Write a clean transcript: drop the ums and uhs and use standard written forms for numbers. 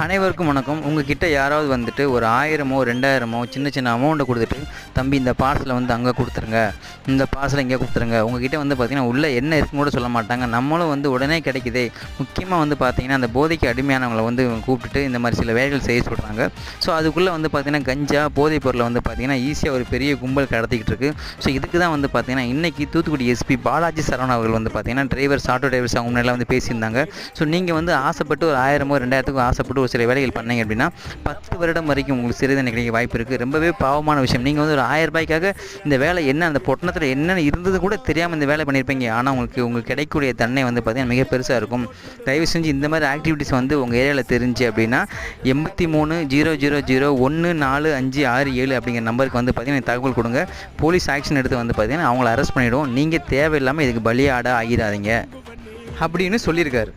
அனைவருக்கும் வணக்கம். உங்ககிட்ட யாராவது வந்துட்டு ஒரு 1000மோ 2000மோ சின்ன சின்ன அமௌண்ட்டை கொடுத்துட்டு, தம்பி இந்த பார்சலை வந்து அங்கே கொடுத்துருங்க, இந்த பார்சலை இங்கே கொடுத்துருங்க, உங்ககிட்ட வந்து பார்த்திங்கன்னா உள்ளே என்ன இருக்குன்னு கூட சொல்ல மாட்டாங்க. நம்மளும் வந்து உடனே கிடைக்குதே. முக்கியமாக வந்து பார்த்திங்கன்னா அந்த போதைக்கு அடிமையானவங்களை வந்து கூப்பிட்டுட்டு இந்த மாதிரி சில வேலைகள் செய்ய சொல்கிறாங்க. ஸோ அதுக்குள்ளே வந்து பார்த்திங்கன்னா கஞ்சா போதைப் பொருளை வந்து பார்த்திங்கன்னா ஈஸியாக ஒரு பெரிய கும்பல் கடத்திக்கிட்டு இருக்குது. ஸோ இதுக்கு தான் வந்து பார்த்திங்கன்னா இன்றைக்கி தூத்துக்குடி எஸ்பி பாலாஜி சரவணன் அவர்கள் வந்து பார்த்திங்கன்னா டிரைவர்ஸ் ஆட்டோ டிரைவர்ஸ் அவங்க முன்னாடிலாம் வந்து பேசியிருந்தாங்க. ஸோ நீங்கள் வந்து ஆசைப்பட்டு ஒரு 1000மோ 2000த்துக்கும் ஆசைப்பட்டு ஒரு சில வேலைகள் பண்ணீங்க அப்படின்னா 10 வருடம் வரைக்கும் உங்களுக்கு சிறை தண்டனை கிடைக்க வாய்ப்பு இருக்குது. ரொம்பவே பாவமான விஷயம். நீங்கள் வந்து ஒரு 1000 ரூபாய்க்காக இந்த வேலை என்ன, அந்த பொட்டணத்தில் என்னென்ன இருந்தது கூட தெரியாமல் இந்த வேலை பண்ணியிருப்பீங்க. ஆனால் உங்களுக்கு கிடைக்கக்கூடிய தண்டனை வந்து பார்த்திங்கன்னா மிக பெருசாக இருக்கும். தயவு செஞ்சு இந்த மாதிரி ஆக்டிவிட்டிஸ் வந்து உங்கள் ஏரியாவில் தெரிஞ்சு அப்படின்னா 8300014567 அப்படிங்கிற நம்பருக்கு வந்து பார்த்திங்கன்னா தகவல் கொடுங்க. போலீஸ் ஆக்ஷன் எடுத்து வந்து பார்த்திங்கன்னா அவங்கள அரெஸ்ட் பண்ணிவிடுவோம். நீங்கள் தேவையில்லாமல் இதுக்கு பலியாட ஆகிடாதீங்க அப்படின்னு சொல்லியிருக்காரு.